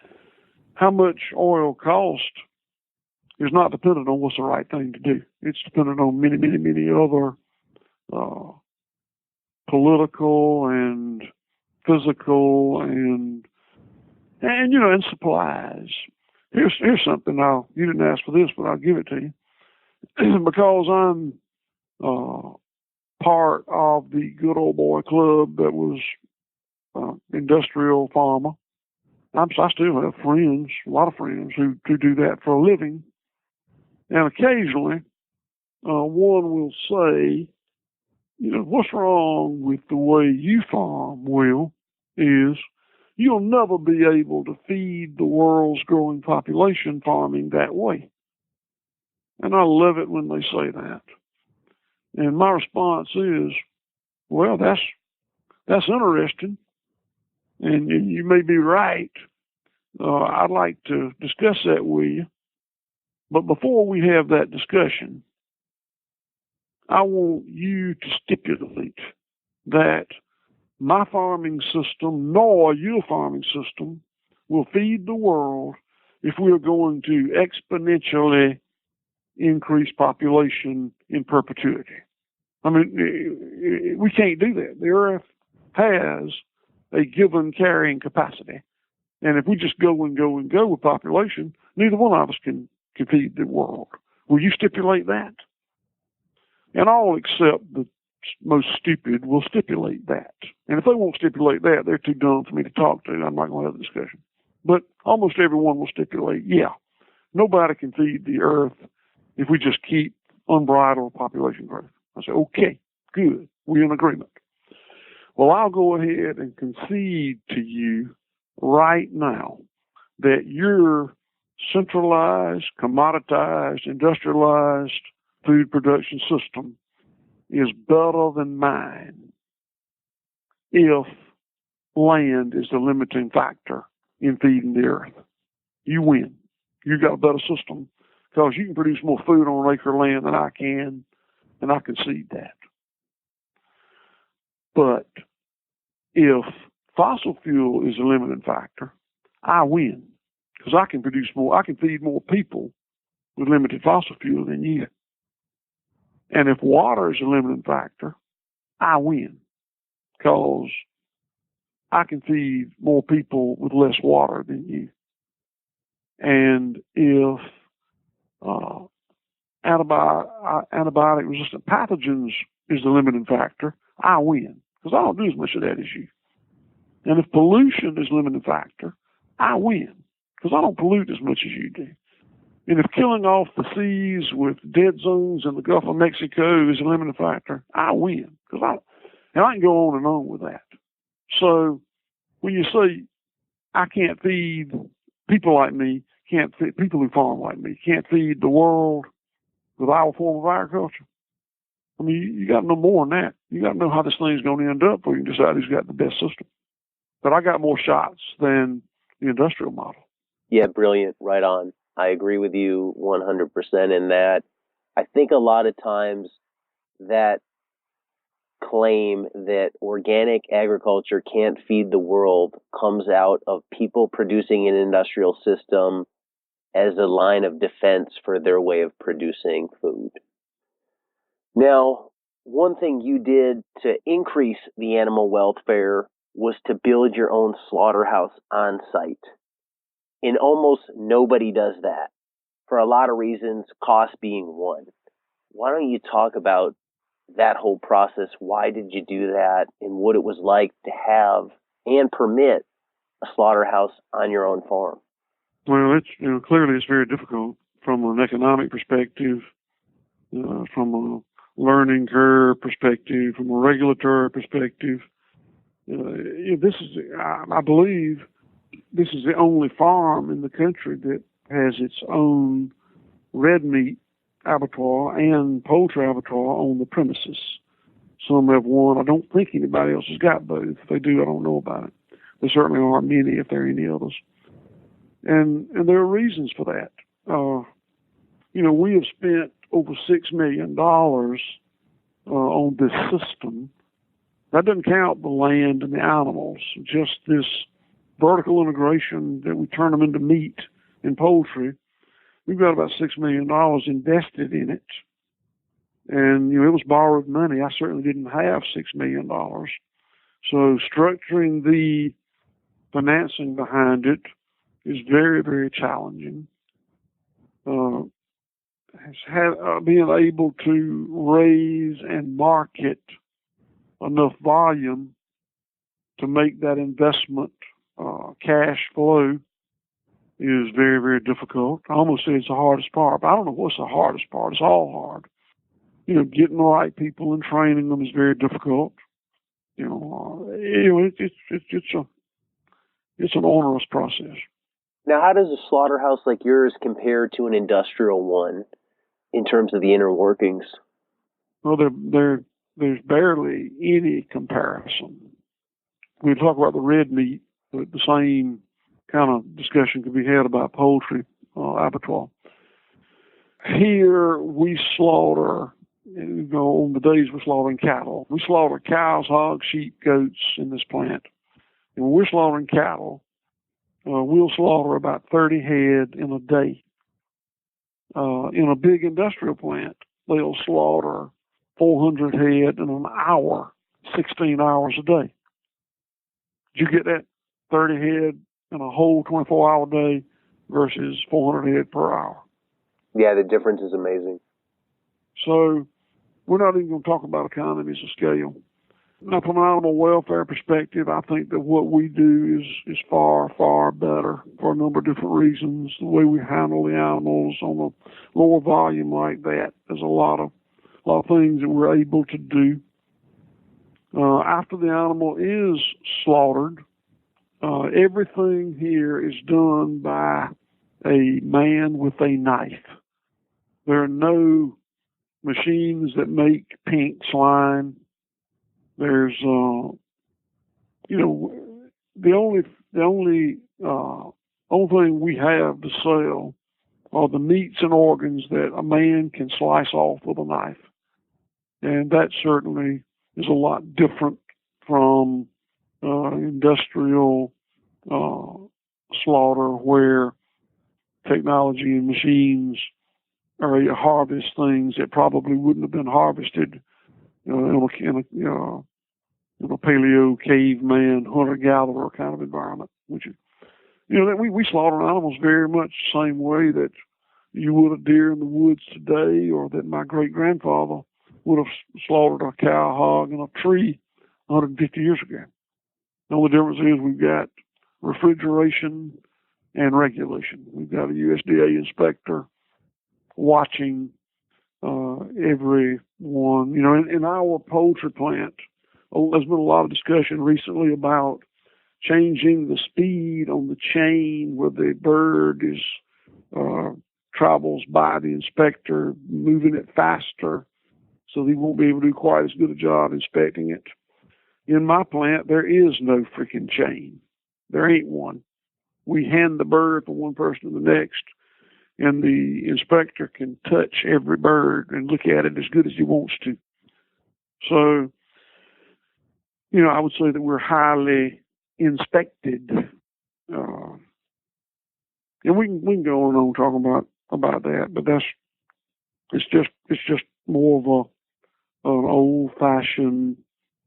how much oil costs is not dependent on what's the right thing to do. It's dependent on many, many, many other political and physical and supplies. Here's something. You didn't ask for this, but I'll give it to you. Because I'm part of the good old boy club that was industrial farmer. I still have friends, a lot of friends who do that for a living. And occasionally, one will say, what's wrong with the way you farm, Will, is you'll never be able to feed the world's growing population farming that way. And I love it when they say that. And my response is, well, that's interesting. And you may be right. I'd like to discuss that with you. But before we have that discussion, I want you to stipulate that my farming system nor your farming system will feed the world if we're going to exponentially increase population in perpetuity. We can't do that. The earth has a given carrying capacity. And if we just go with population, neither one of us can feed the world. Will you stipulate that? And all except the most stupid will stipulate that. And if they won't stipulate that, they're too dumb for me to talk to. I'm not going to have a discussion. But almost everyone will stipulate, nobody can feed the earth if we just keep unbridled population growth. I say, okay, good. We're in agreement. Well, I'll go ahead and concede to you right now that your centralized, commoditized, industrialized food production system is better than mine if land is the limiting factor in feeding the earth. You win. You got a better system because you can produce more food on an acre of land than I can, and I concede that. But if fossil fuel is a limiting factor, I win because I can produce more. I can feed more people with limited fossil fuel than you. And if water is a limiting factor, I win because I can feed more people with less water than you. And if antibiotic-resistant pathogens is the limiting factor, I win because I don't do as much of that as you. And if pollution is a limiting factor, I win because I don't pollute as much as you do. And if killing off the seas with dead zones in the Gulf of Mexico is a limiting factor, I win because I can go on and on with that. So when you say I can't feed people like me, can't feed people who farm like me, can't feed the world with our form of agriculture, I mean, you got to know more than that. You got to know how this thing's going to end up before you can decide who's got the best system. But I got more shots than the industrial model. Yeah, brilliant. Right on. I agree with you 100% in that. I think a lot of times that claim that organic agriculture can't feed the world comes out of people producing an industrial system as a line of defense for their way of producing food. Now, one thing you did to increase the animal welfare was to build your own slaughterhouse on site. And almost nobody does that for a lot of reasons, cost being one. Why don't you talk about that whole process? Why did you do that, and what it was like to have and permit a slaughterhouse on your own farm? Well, clearly it's very difficult from an economic perspective, from a learning curve perspective, from a regulatory perspective. I believe this is the only farm in the country that has its own red meat abattoir and poultry abattoir on the premises. Some have one. I don't think anybody else has got both. If they do, I don't know about it. There certainly aren't many, if there are any others. And there are reasons for that. We have spent over $6 million on this system. That doesn't count the land and the animals, just this vertical integration that we turn them into meat and poultry. We've got about $6 million invested in it. And, it was borrowed money. I certainly didn't have $6 million. So structuring the financing behind it is very, very challenging. Being able to raise and market enough volume to make that investment cash flow is very, very difficult. I almost say it's the hardest part, but I don't know what's the hardest part. It's all hard. Getting the right people and training them is very difficult. It's an onerous process. Now, how does a slaughterhouse like yours compare to an industrial one in terms of the inner workings? Well, there's barely any comparison. We talk about the red meat, but the same kind of discussion could be had about poultry abattoir. Here we slaughter, on the days we're slaughtering cattle. We slaughter cows, hogs, sheep, goats in this plant. And when we're slaughtering cattle, we'll slaughter about 30 head in a day. In a big industrial plant, they'll slaughter 400 head in an hour, 16 hours a day. Did you get that? 30 head in a whole 24-hour day versus 400 head per hour. Yeah, the difference is amazing. So we're not even going to talk about economies of scale. Now, from an animal welfare perspective, I think that what we do is far, far better for a number of different reasons. The way we handle the animals on a lower volume like that, there's a lot of things that we're able to do. After the animal is slaughtered, everything here is done by a man with a knife. There are no machines that make pink slime. There's, the only thing we have to sell are the meats and organs that a man can slice off with a knife. And that certainly is a lot different from industrial slaughter, where technology and machines are able to harvest things that probably wouldn't have been harvested in a paleo caveman hunter-gatherer kind of environment. Which is, we slaughter animals very much the same way that you would a deer in the woods today, or that my great-grandfather would have slaughtered a cow, hog, and a tree 150 years ago. The only difference is we've got refrigeration and regulation. We've got a USDA inspector watching every one. In our poultry plant, there's been a lot of discussion recently about changing the speed on the chain where the bird is travels by the inspector, moving it faster, so he won't be able to do quite as good a job inspecting it. In my plant, there is no freaking chain. There ain't one. We hand the bird from one person to the next, and the inspector can touch every bird and look at it as good as he wants to. So, I would say that we're highly inspected. And we can go on and talk about that, but it's just more of an old-fashioned,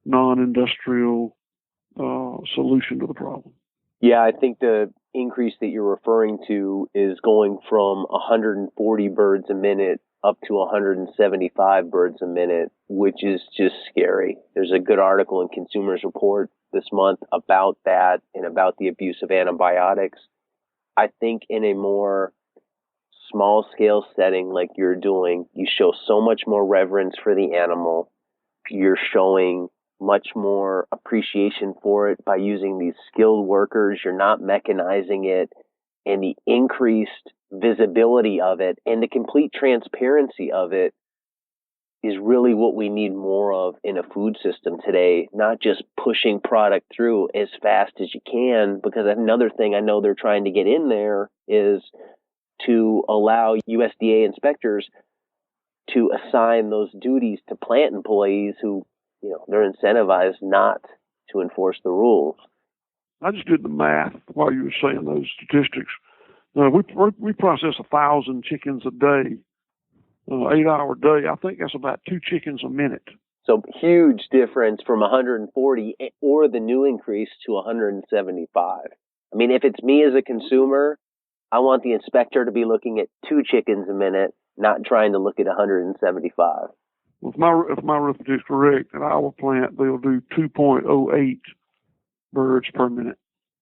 non-industrial solution to the problem. Yeah, I think the increase that you're referring to is going from 140 birds a minute up to 175 birds a minute, which is just scary. There's a good article in Consumers Report this month about that and about the abuse of antibiotics. I think in a more small-scale setting like you're doing, you show so much more reverence for the animal. You're showing much more appreciation for it by using these skilled workers. You're not mechanizing it, and the increased visibility of it and the complete transparency of it is really what we need more of in a food system today, not just pushing product through as fast as you can, because another thing I know they're trying to get in there is to allow USDA inspectors to assign those duties to plant employees who, they're incentivized not to enforce the rules. I just did the math while you were saying those statistics. We process 1,000 chickens a day, 8-hour day. I think that's about 2 chickens a minute. So huge difference from 140 or the new increase to 175. I mean, if it's me as a consumer, I want the inspector to be looking at 2 chickens a minute, not trying to look at 175. Well, if my arithmetic is correct, at our plant, they'll do 2.08 birds per minute.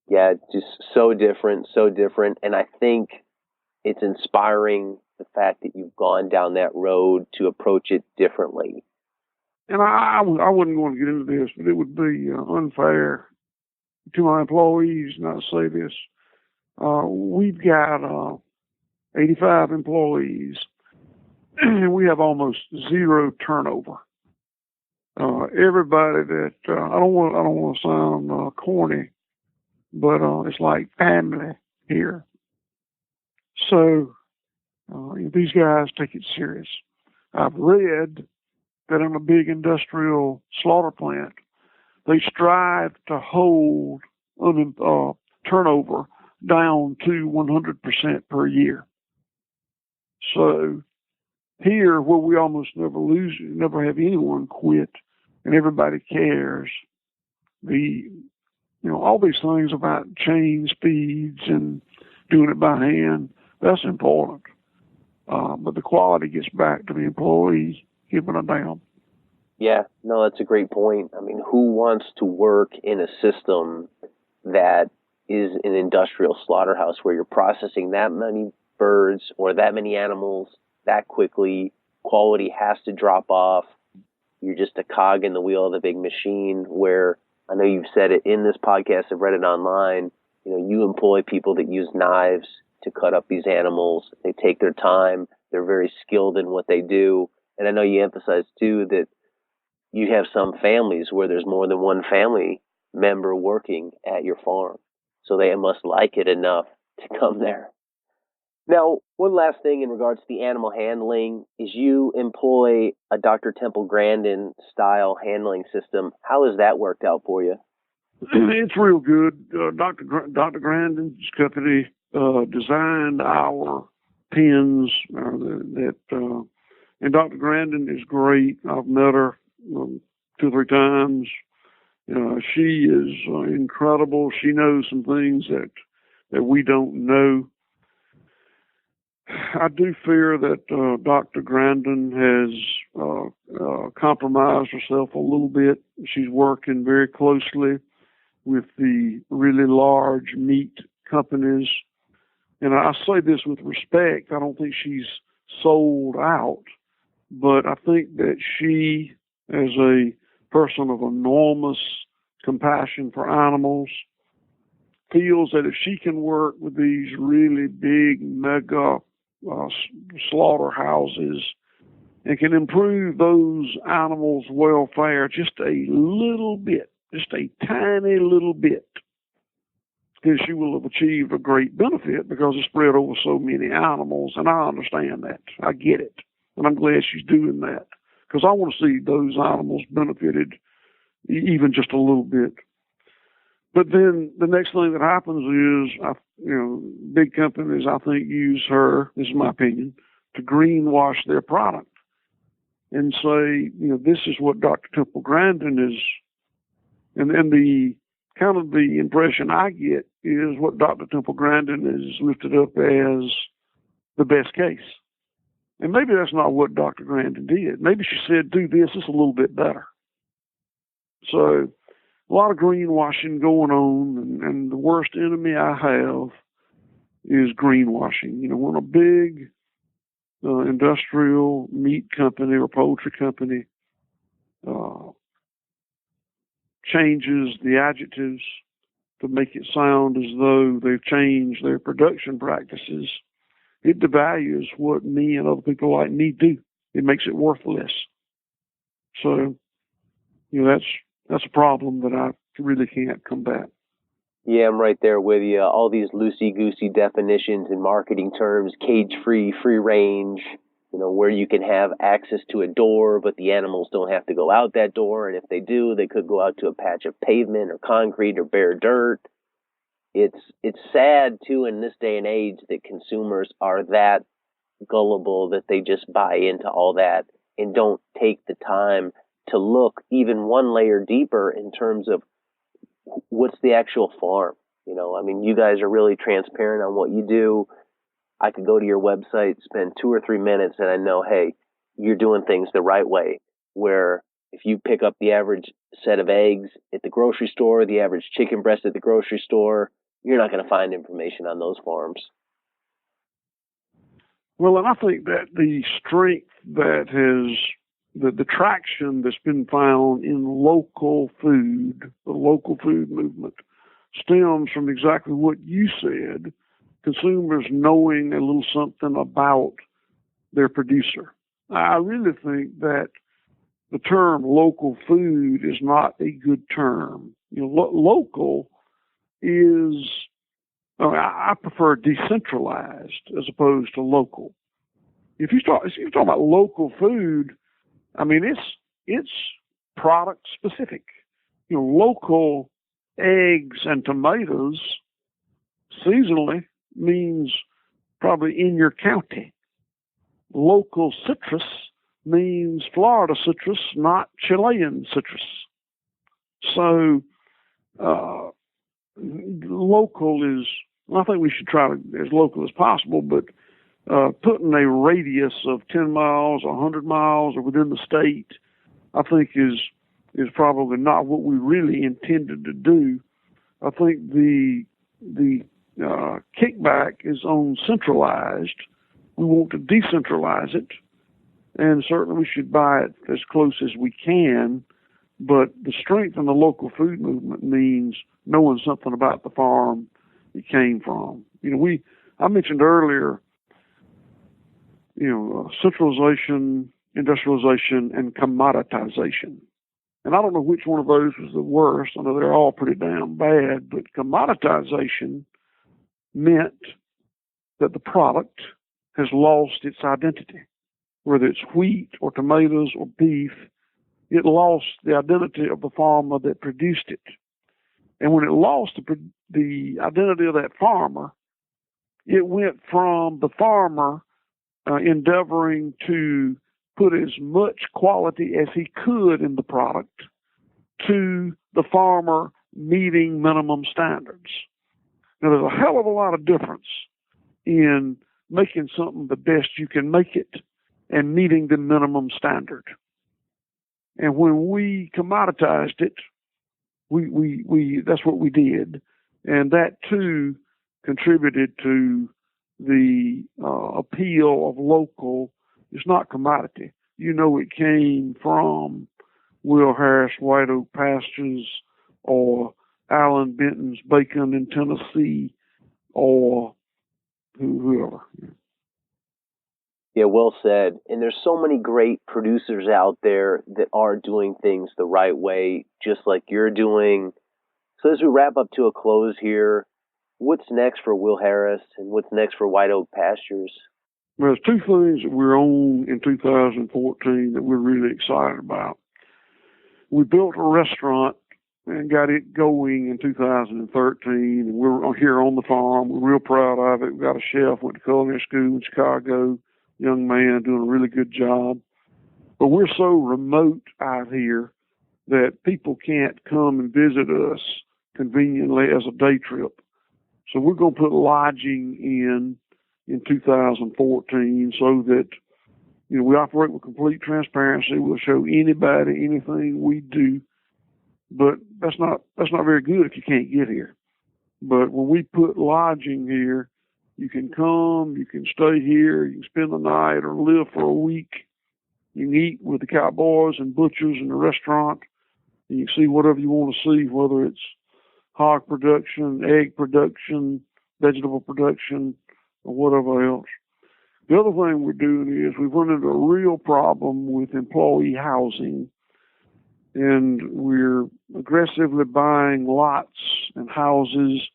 Yeah, it's just so different. And I think it's inspiring the fact that you've gone down that road to approach it differently. And I wouldn't want to get into this, but it would be unfair to my employees not to say this. We've got 85 employees, and we have almost zero turnover. Everybody that I don't want to sound corny, but it's like family here. So these guys take it serious. I've read that in a big industrial slaughter plant, they strive to hold turnover down to 100% per year. So here, where we almost never have anyone quit, and everybody cares, all these things about chain speeds and doing it by hand, that's important. But the quality gets back to the employee giving a damn. Yeah, no, that's a great point. I mean, who wants to work in a system that is an industrial slaughterhouse where you're processing that many birds or that many animals that quickly? Quality has to drop off. You're just a cog in the wheel of the big machine, where I know you've said it in this podcast, I've read it online, you employ people that use knives to cut up these animals. They take their time. They're very skilled in what they do. And I know you emphasized too that you have some families where there's more than one family member working at your farm. So they must like it enough to come there. Now, one last thing in regards to the animal handling is you employ a Dr. Temple Grandin style handling system. How has that worked out for you? It's real good. Dr. Grandin's company designed our pens and Dr. Grandin is great. I've met her 2 or 3 times. She is incredible. She knows some things that we don't know. I do fear that Dr. Grandin has compromised herself a little bit. She's working very closely with the really large meat companies. And I say this with respect. I don't think she's sold out, but I think that she, as a person of enormous compassion for animals, feels that if she can work with these really big mega slaughterhouses and can improve those animals' welfare just a little bit, just a tiny little bit, then she will have achieved a great benefit because it's spread over so many animals. And I understand that. I get it. And I'm glad she's doing that because I want to see those animals benefited even just a little bit. But then the next thing that happens is, big companies, I think, use her, this is my opinion, to greenwash their product and say, this is what Dr. Temple Grandin is. And the kind of the impression I get is what Dr. Temple Grandin is lifted up as the best case. And maybe that's not what Dr. Grandin did. Maybe she said, do this, it's a little bit better. So a lot of greenwashing going on, and the worst enemy I have is greenwashing. When a big industrial meat company or poultry company changes the adjectives to make it sound as though they've changed their production practices, it devalues what me and other people like me do. It makes it worthless. So, that's a problem that I really can't combat. Yeah, I'm right there with you. All these loosey-goosey definitions and marketing terms, cage-free, free range, where you can have access to a door, but the animals don't have to go out that door. And if they do, they could go out to a patch of pavement or concrete or bare dirt. It's sad, too, in this day and age that consumers are that gullible that they just buy into all that and don't take the time to look even one layer deeper in terms of what's the actual farm. You guys are really transparent on what you do. I could go to your website, spend 2 or 3 minutes, and I know, hey, you're doing things the right way. Where if you pick up the average set of eggs at the grocery store, the average chicken breast at the grocery store, you're not going to find information on those farms. Well, and I think that the strength that has the traction that's been found in local food, the local food movement, stems from exactly what you said, consumers knowing a little something about their producer. I really think that the term local food is not a good term. Local is, I prefer decentralized as opposed to local. If you talk about local food, it's product specific. Local eggs and tomatoes seasonally means probably in your county. Local citrus means Florida citrus, not Chilean citrus. So local is, I think we should try to as local as possible, but putting a radius of 10 miles, 100 miles, or within the state, I think is probably not what we really intended to do. I think the kickback is on centralized. We want to decentralize it, and certainly we should buy it as close as we can. But the strength in the local food movement means knowing something about the farm it came from. I mentioned earlier, centralization industrialization and commoditization. And I don't know which one of those was the worst. I know they're all pretty damn bad, but commoditization meant that the product has lost its identity. Whether it's wheat or tomatoes or beef, it lost the identity of the farmer that produced it. And when it lost the identity of that farmer, it went from the farmer endeavoring to put as much quality as he could in the product to the farmer meeting minimum standards. Now, there's a hell of a lot of difference in making something the best you can make it and meeting the minimum standard. And when we commoditized it, we that's what we did. And that too contributed to the appeal of local. It's not commodity. You know, it came from Will Harris, White Oak Pastures, or Alan Benton's Bacon in Tennessee, or whoever. Yeah, well said. And there's so many great producers out there that are doing things the right way, just like you're doing. So as we wrap up to a close here, what's next for Will Harris and what's next for White Oak Pastures? Well, there's two things that we're on in 2014 that we're really excited about. We built a restaurant and got it going in 2013, and we're here on the farm. We're real proud of it. We got a chef, went to culinary school in Chicago, young man doing a really good job. But we're so remote out here that people can't come and visit us conveniently as a day trip. So we're going to put lodging in 2014 so that, you know, we operate with complete transparency. We'll show anybody anything we do, but that's not very good if you can't get here. But when we put lodging here, you can come, you can stay here, you can spend the night or live for a week. You can eat with the cowboys and butchers in the restaurant. And you can see whatever you want to see, whether it's hog production, egg production, vegetable production, or whatever else. The other thing we're doing is we've run into a real problem with employee housing, and we're aggressively buying lots and houses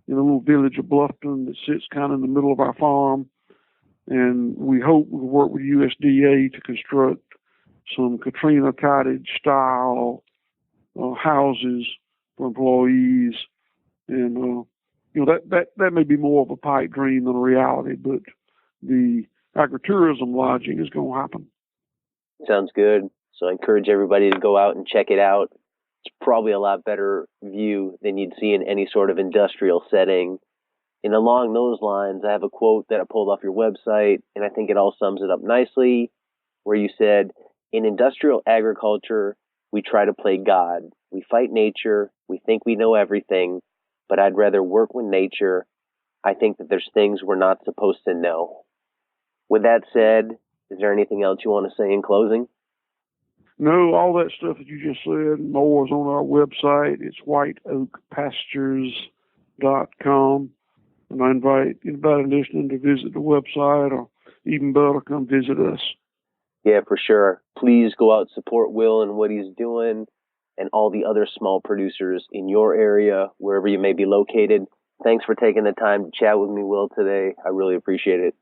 in a little village of Bluffton that sits kind of in the middle of our farm. And we hope we'll work with USDA to construct some Katrina cottage style houses for employees. And, you know, that may be more of a pipe dream than a reality, but the agritourism lodging is going to happen. Sounds good. So I encourage everybody to go out and check it out. It's probably a lot better view than you'd see in any sort of industrial setting. And along those lines, I have a quote that I pulled off your website, and I think it all sums it up nicely, where you said, in industrial agriculture, we try to play God. We fight nature. We think we know everything, but I'd rather work with nature. I think that there's things we're not supposed to know. With that said, is there anything else you want to say in closing? No, all that stuff that you just said and more is on our website. It's whiteoakpastures.com. And I invite anybody listening to visit the website, or even better, come visit us. Yeah, for sure. Please go out and support Will and what he's doing, and all the other small producers in your area, wherever you may be located. Thanks for taking the time to chat with me, Will, today. I really appreciate it.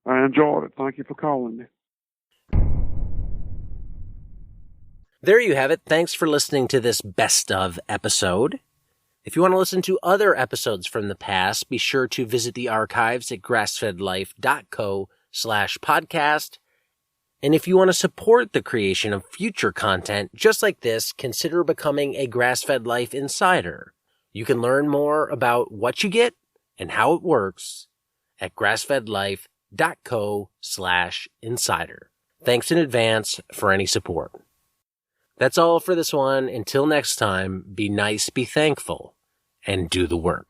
I enjoyed it. Thank you for calling me. There you have it. Thanks for listening to this best of episode. If you want to listen to other episodes from the past, be sure to visit the archives at grassfedlife.co/podcast. And if you want to support the creation of future content just like this, consider becoming a Grass-Fed Life Insider. You can learn more about what you get and how it works at grassfedlife.co/insider. Thanks in advance for any support. That's all for this one. Until next time, be nice, be thankful, and do the work.